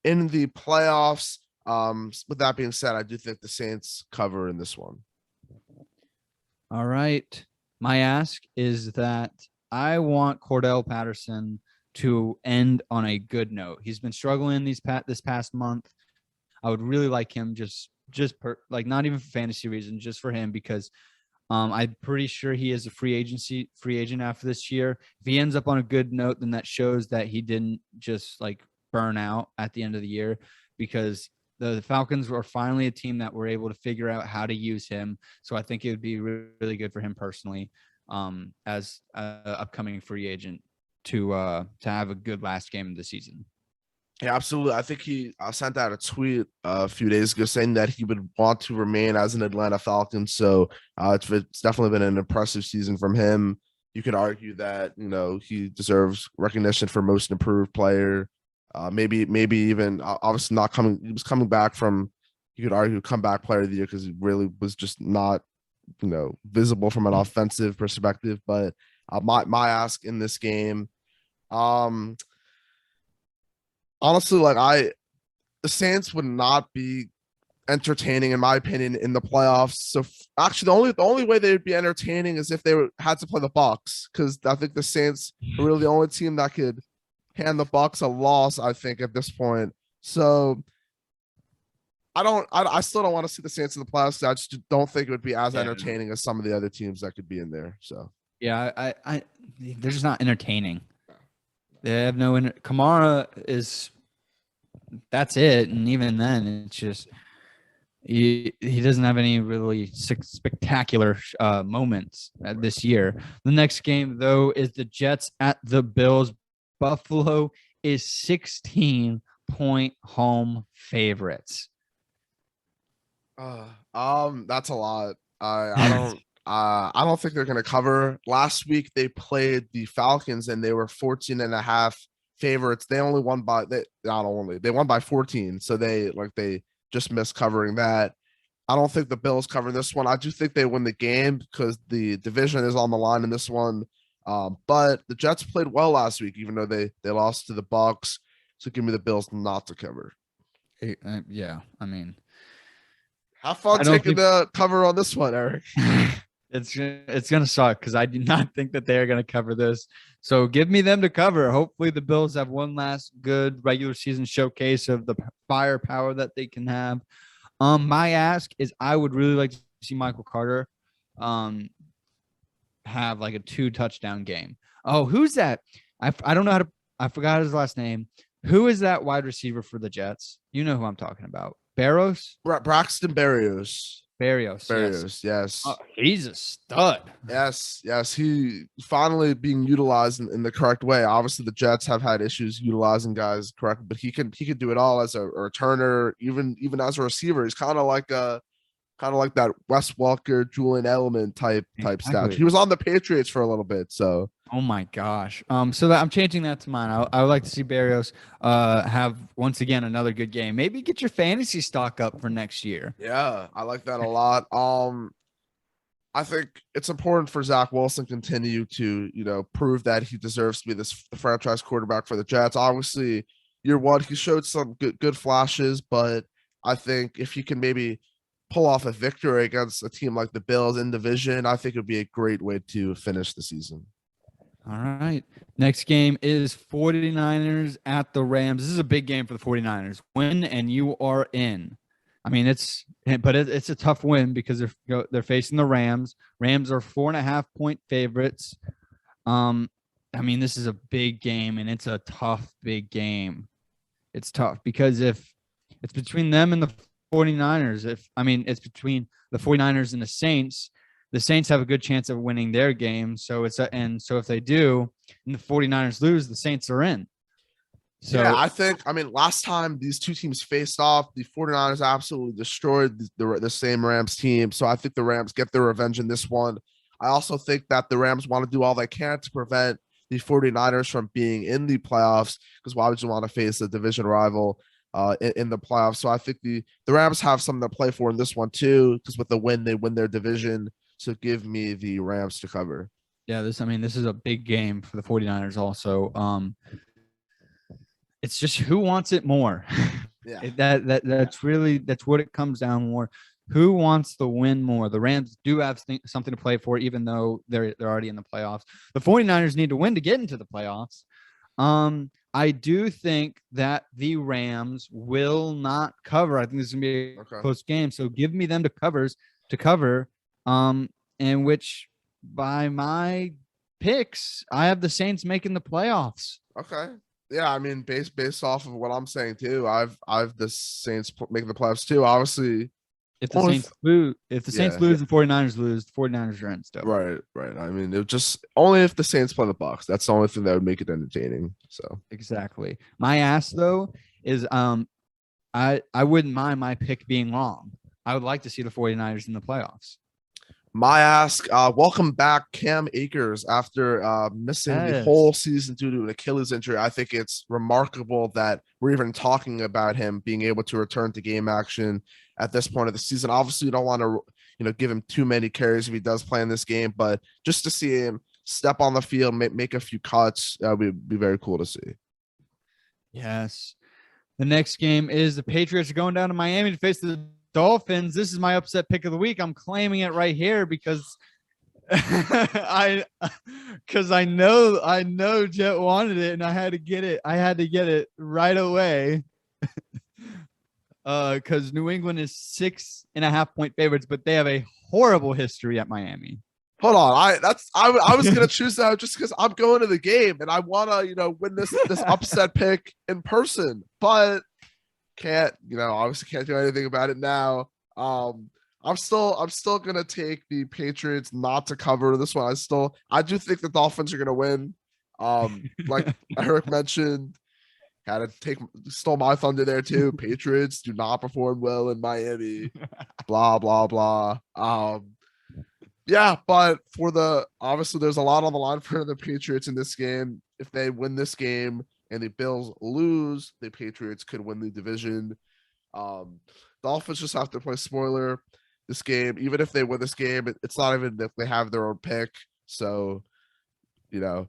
in the playoffs. With that being said, I do think the Saints cover in this one. All right. My ask is that I want Cordell Patterson to end on a good note. He's been struggling this past month. I would really like him not even for fantasy reasons, just for him, because I'm pretty sure he is a free agent after this year. If he ends up on a good note, then that shows that he didn't just burn out at the end of the year, because the Falcons were finally a team that were able to figure out how to use him. So I think it would be really good for him personally, as an upcoming free agent, to have a good last game of the season. Yeah, absolutely. I think he sent out a tweet a few days ago saying that he would want to remain as an Atlanta Falcon. So it's definitely been an impressive season from him. You could argue that, he deserves recognition for most improved player. Maybe even obviously not coming. He was coming back from, you could argue, comeback player of the year, because he really was just not, visible from an offensive perspective. But my ask in this game, honestly, the Saints would not be entertaining, in my opinion, in the playoffs. So actually, the only way they would be entertaining is if they had to play the Bucs, because I think the Saints are really the only team that could hand the Bucs a loss, I think, at this point. So I still don't want to see the Saints in the playoffs. I just don't think it would be as entertaining as some of the other teams that could be in there. So yeah, they're just not entertaining. They have no Kamara is, that's it, and even then, it's just he doesn't have any really spectacular moments this year. The next game, though, is the Jets at the Bills. Buffalo is 16-point home favorites. That's a lot. I don't think they're going to cover. Last week they played the Falcons and they were 14.5 favorites. They only won by they won by 14. So they just missed covering that. I don't think the Bills cover this one. I do think they win the game because the division is on the line in this one. But the Jets played well last week, even though they lost to the Bucs. So give me the Bills not to cover. Yeah, I mean, have fun taking the cover on this one, Eric. It's gonna suck because I do not think that they are gonna cover this. So give me them to cover. Hopefully the Bills have one last good regular season showcase of the firepower that they can have. My ask is I would really like to see Michael Carter have like a 2 touchdown game. Oh, who's that? I don't know how to. I forgot his last name. Who is that wide receiver for the Jets? You know who I'm talking about. Barrows? Braxton Berrios. Barrios. Yes. Oh, he's a stud. Yes. He finally being utilized in the correct way. Obviously, the Jets have had issues utilizing guys correctly, but he can do it all as a returner, even as a receiver. He's kind of like that Wes Welker, Julian Edelman type stuff. He was on the Patriots for a little bit, so. Oh my gosh. So I'm changing that to mine. I would like to see Barrios have once again another good game. Maybe get your fantasy stock up for next year. Yeah, I like that a lot. I think it's important for Zach Wilson to continue to, prove that he deserves to be this franchise quarterback for the Jets. Obviously, year one, he showed some good flashes, but I think if he can maybe pull off a victory against a team like the Bills in division, I think it would be a great way to finish the season. All right. Next game is 49ers at the Rams. This is a big game for the 49ers. Win and you are in. I mean, it's a tough win because they're facing the Rams. Rams are 4.5-point favorites. I mean, this is a big game and it's a tough big game. It's tough because if it's between them and the 49ers, it's between the 49ers and the Saints have a good chance of winning their game. So if they do and the 49ers lose, the Saints are in. So yeah, I mean, last time these two teams faced off, the 49ers absolutely destroyed the same Rams team. So I think the Rams get their revenge in this one. I also think that the Rams want to do all they can to prevent the 49ers from being in the playoffs, because why would you want to face a division rival in the playoffs? So I think the Rams have something to play for in this one too, because with the win, they win their division. So give me the Rams to cover. Yeah, this is a big game for the 49ers also. It's just who wants it more. Yeah. That's what it comes down more. Who wants the win more? The Rams do have something to play for, even though they're already in the playoffs. The 49ers need to win to get into the playoffs. I do think that the Rams will not cover. I think this is gonna be a close game. So give me them to cover. In which by my picks, I have the Saints making the playoffs. Okay. Yeah, I mean, based off of what I'm saying too, I've the Saints making the playoffs too. Obviously, if the Saints lose, the 49ers lose, the 49ers are in still. Right. I mean, it just only if the Saints play the Bucs. That's the only thing that would make it entertaining. So exactly. My ask though is I wouldn't mind my pick being wrong. I would like to see the 49ers in the playoffs. My ask, welcome back Cam Akers after missing the whole season due to an Achilles injury. I think it's remarkable that we're even talking about him being able to return to game action at this point of the season. Obviously, you don't want to give him too many carries if he does play in this game, but just to see him step on the field, make a few cuts, would be very cool to see. Yes. The next game is the Patriots are going down to Miami to face the Dolphins. This is my upset pick of the week. I'm claiming it right here because I know Jett wanted it and I had to get it right away. Because New England is 6.5-point favorites, but they have a horrible history at Miami. Hold on, I was gonna choose that just because I'm going to the game and I want to win this upset pick in person, but obviously can't do anything about it now. I'm still gonna take the Patriots not to cover this one. I do think the Dolphins are gonna win. Like Eric mentioned, stole my thunder there too. Patriots do not perform well in Miami. Blah blah blah. Yeah, but obviously there's a lot on the line for the Patriots in this game. If they win this game and the Bills lose, the Patriots could win the division. Dolphins just have to play spoiler this game. Even if they win this game, it's not even if they have their own pick. So, I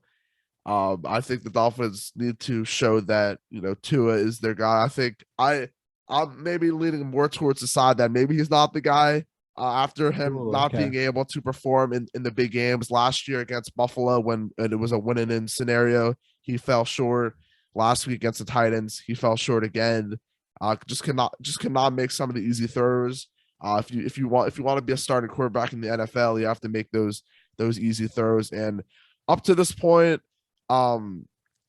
think the Dolphins need to show that, Tua is their guy. I think I'm maybe leaning more towards the side that maybe he's not the guy after him being able to perform in the big games last year against Buffalo when it was a win and in scenario. He fell short. Last week against the Titans, he fell short again. Just cannot make some of the easy throws. If you want to be a starting quarterback in the NFL, you have to make those easy throws. And up to this point,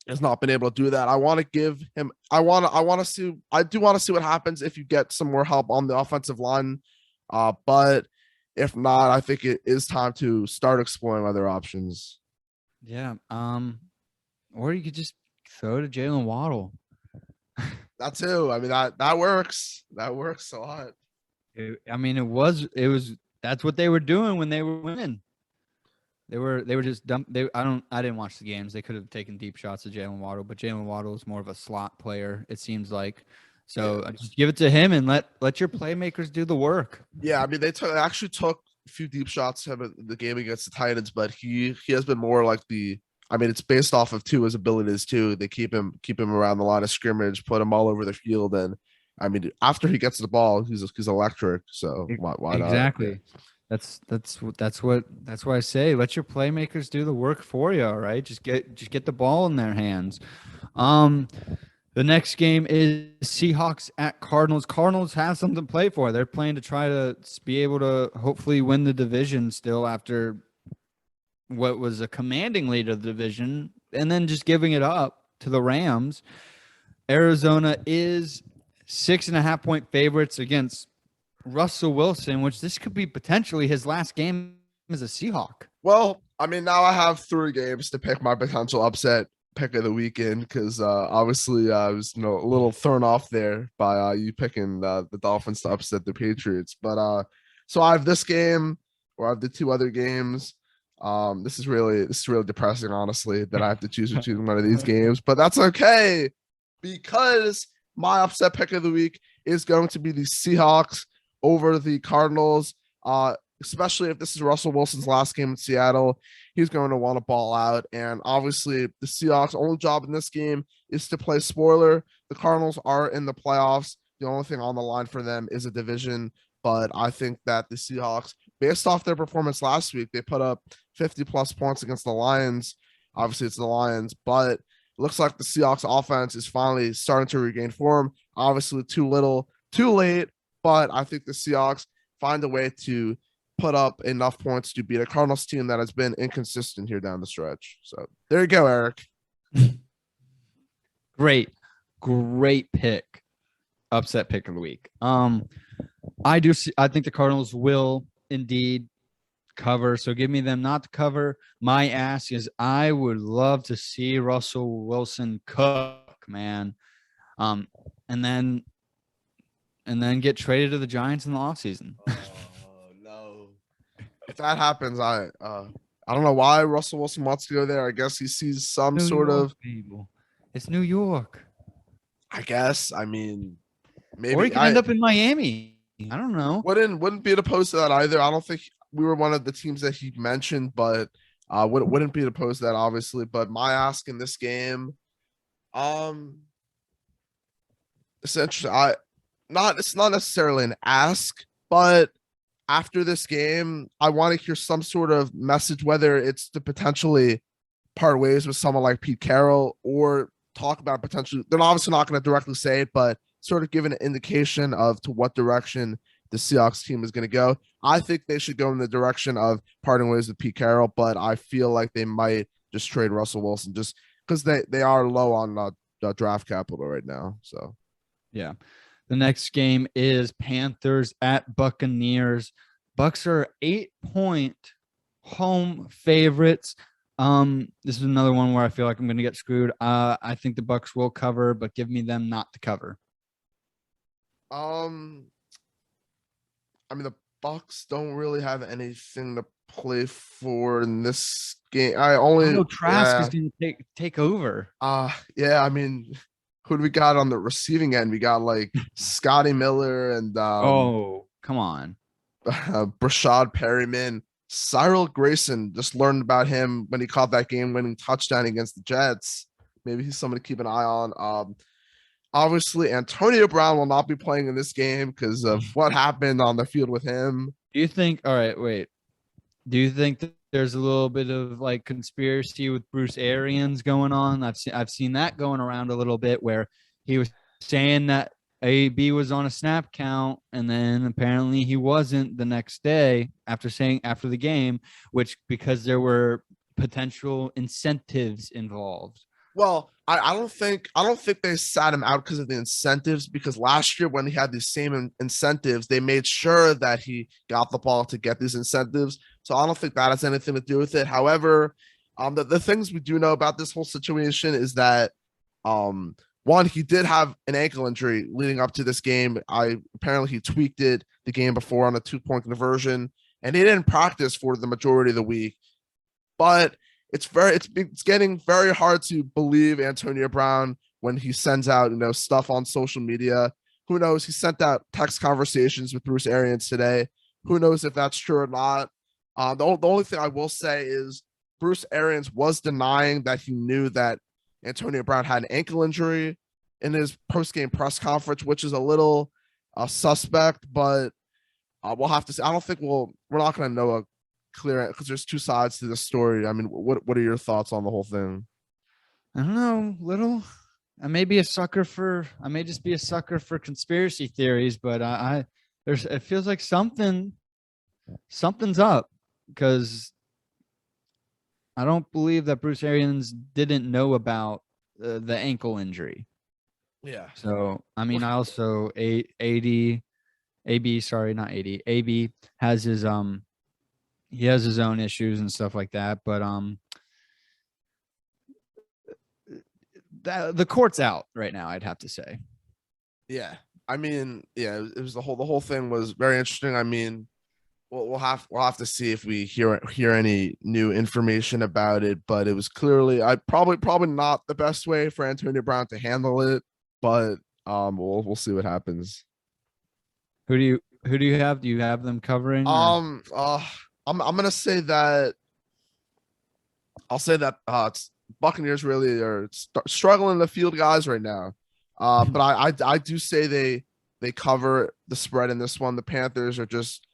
has not been able to do that. I want to give him. I do want to see what happens if you get some more help on the offensive line. But if not, I think it is time to start exploring other options. Yeah. Or you could just throw to Jalen Waddle. That too. I mean, that works. That works a lot. It was that's what they were doing when they were winning. They were just dumb. I didn't watch the games. They could have taken deep shots at Jalen Waddle, but Jalen Waddle is more of a slot player, it seems like. So just give it to him and let your playmakers do the work. Yeah, I mean, they actually took a few deep shots to him in the game against the Titans, but he has been more like it's based off of Tua's abilities too. They keep him around the line of scrimmage, put him all over the field, and I mean, after he gets the ball, he's electric. So why not? Exactly. That's what I say. Let your playmakers do the work for you. All right, just get the ball in their hands. The next game is Seahawks at Cardinals. Cardinals have something to play for. They're playing to try to be able to hopefully win the division still after what was a commanding lead of the division, and then just giving it up to the Rams. Arizona is 6.5-point favorites against Russell Wilson, which this could be potentially his last game as a Seahawk. Well, I mean, now I have 3 games to pick my potential upset pick of the weekend because obviously I was a little thrown off there by you picking the Dolphins to upset the Patriots. But so I have this game, or I have the 2 other games. This is really depressing, honestly, that I have to choose between one of these games, but that's okay because my upset pick of the week is going to be the Seahawks over the Cardinals, especially if this is Russell Wilson's last game in Seattle. He's going to want to ball out, and obviously the Seahawks' only job in this game is to play spoiler. The Cardinals are in the playoffs. The only thing on the line for them is a division, but I think that the Seahawks, based off their performance last week, they put up 50-plus points against the Lions. Obviously, it's the Lions, but it looks like the Seahawks offense is finally starting to regain form. Obviously, too little, too late, but I think the Seahawks find a way to put up enough points to beat a Cardinals team that has been inconsistent here down the stretch. So there you go, Eric. Great pick. Upset pick of the week. I think the Cardinals will indeed cover. So give me them not to cover. My ask is I would love to see Russell Wilson cook, man. And then get traded to the Giants in the offseason. Oh no. If that happens, I don't know why Russell Wilson wants to go there. I guess he sees some New sort York, of people. It's New York. I guess. I mean, maybe or he could end up in Miami. I don't know. Wouldn't be opposed to that either. I don't think we were one of the teams that he mentioned, but wouldn't be opposed to that, obviously. But my ask in this game, essentially, it's not necessarily an ask, but after this game, I want to hear some sort of message, whether it's to potentially part ways with someone like Pete Carroll or talk about potentially. They're obviously not going to directly say it, but sort of give an indication of to what direction the Seahawks team is going to go. I think they should go in the direction of parting ways with Pete Carroll, but I feel like they might just trade Russell Wilson just because they are low on draft capital right now. So, yeah. The next game is Panthers at Buccaneers. Bucks are 8-point home favorites. This is another one where I feel like I'm going to get screwed. I think the Bucks will cover, but give me them not to cover. I mean, the Bucks don't really have anything to play for in this game. Trask is going to take over. Yeah. I mean, who do we got on the receiving end? We got like Scotty Miller and come on, Brashad Perryman. Cyril Grayson, just learned about him when he caught that game-winning touchdown against the Jets. Maybe he's someone to keep an eye on. Obviously, Antonio Brown will not be playing in this game because of what happened on the field with him. Do you think? All right, wait. Do you think that there's a little bit of like conspiracy with Bruce Arians going on? I've seen that going around a little bit where he was saying that AB was on a snap count, and then apparently he wasn't the next day after the game, which because there were potential incentives involved. Well, I don't think they sat him out because of the incentives, because last year when he had these same incentives, they made sure that he got the ball to get these incentives. So I don't think that has anything to do with it. However, the things we do know about this whole situation is that one, he did have an ankle injury leading up to this game. Apparently he tweaked it the game before on a 2-point conversion, and he didn't practice for the majority of the week. But it's getting very hard to believe Antonio Brown when he sends out, stuff on social media. Who knows? He sent out text conversations with Bruce Arians today. Who knows if that's true or not? The only thing I will say is Bruce Arians was denying that he knew that Antonio Brown had an ankle injury in his post-game press conference, which is a little suspect, but we'll have to see. I don't think we're not going to know a clear, because there's two sides to the story. I mean, what are your thoughts on the whole thing? I don't know. I may just be a sucker for conspiracy theories, but it feels like something's up, because I don't believe that Bruce Arians didn't know about the ankle injury. Yeah. So, I mean, I also AB has his he has his own issues and stuff like that, but the court's out right now, I'd have to say. Yeah. I mean, yeah, it was the whole thing was very interesting. I mean, we'll have to see if we hear any new information about it, but it was clearly probably not the best way for Antonio Brown to handle it, but we'll see what happens. Who do you have? Do you have them covering? I'm gonna say that it's Buccaneers really are struggling to field guys right now. But I do say they cover the spread in this one. The Panthers are just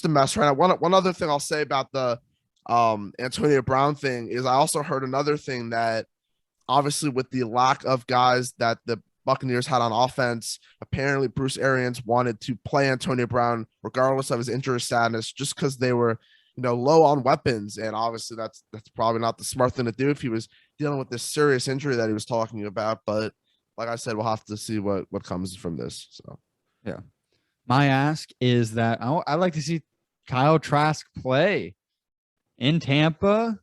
a mess right now. One other thing I'll say about the Antonio Brown thing is I also heard another thing that obviously with the lack of guys that the Buccaneers had on offense, apparently Bruce Arians wanted to play Antonio Brown regardless of his injury status, just because they were low on weapons. And obviously that's probably not the smart thing to do if he was dealing with this serious injury that he was talking about. But like I said, we'll have to see what comes from this. So yeah. My ask is that I'd like to see Kyle Trask play in Tampa.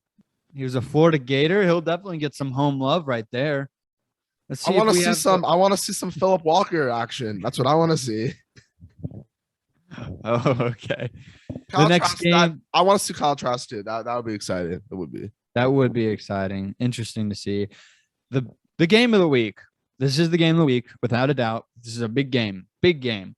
He was a Florida Gator. He'll definitely get some home love right there. I want to see some Philip Walker action. That's what I want to see. Oh, okay. The next game, I want to see Kyle Trask too. That would be exciting. It would be. That would be exciting. Interesting to see. The game of the week. This is the game of the week, without a doubt. This is a big game. Big game.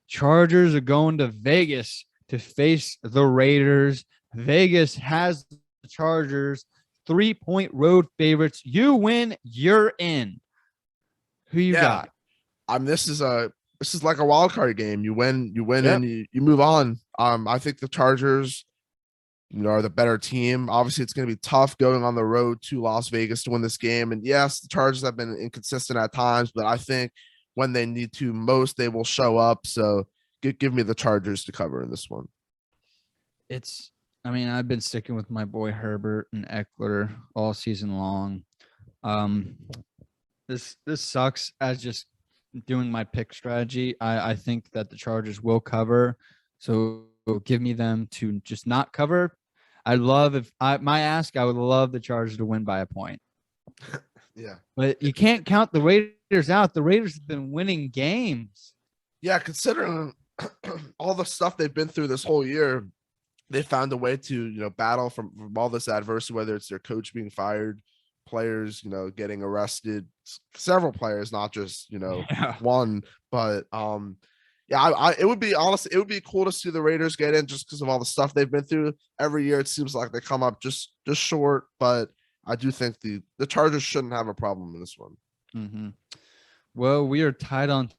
Chargers are going to Vegas to face the Raiders. Vegas has the Chargers 3-point road favorites. You win, you're in. Who you got? This is like a wild card game. You win, yep. And you move on. I think the Chargers, are the better team. Obviously, it's going to be tough going on the road to Las Vegas to win this game. And yes, the Chargers have been inconsistent at times, but I think when they need to most, they will show up. So give me the Chargers to cover in this one. I've been sticking with my boy Herbert and Eckler all season long. This sucks as just doing my pick strategy. I think that the Chargers will cover. So give me them to just not cover. I would love the Chargers to win by a point. Yeah. But you can't count the Raiders out. The Raiders have been winning games. Yeah, considering all the stuff they've been through this whole year, they found a way to, battle from all this adversity, whether it's their coach being fired, players, getting arrested, several players, not just, one, but it would be cool to see the Raiders get in just because of all the stuff they've been through. Every year it seems like they come up just short, but I do think the Chargers shouldn't have a problem in this one. Mm-hmm. Well, we are tied on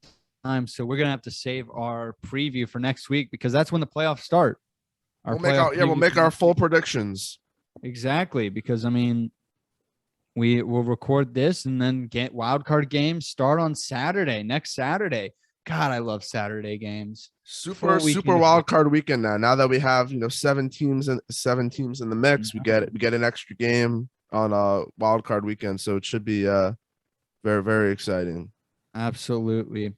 time, so we're gonna have to save our preview for next week because that's when the playoffs start. We'll make our full predictions. Exactly, because we will record this and then get wild card games start on next Saturday. God, I love Saturday games. Super Full weekend of wild card weekend now that we have, you know, seven teams in the mix. We get an extra game on a wild card weekend, so it should be very, very exciting. Absolutely.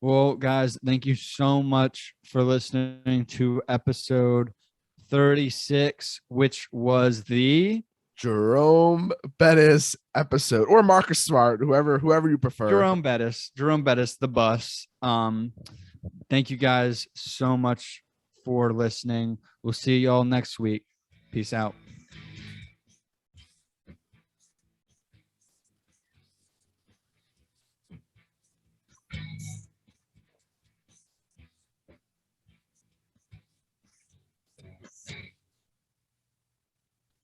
Well, guys, thank you so much for listening to episode 36, which was the Jerome Bettis episode, or Marcus Smart, whoever you prefer. Jerome Bettis, the bus. Thank you guys so much for listening. We'll see y'all next week. Peace out.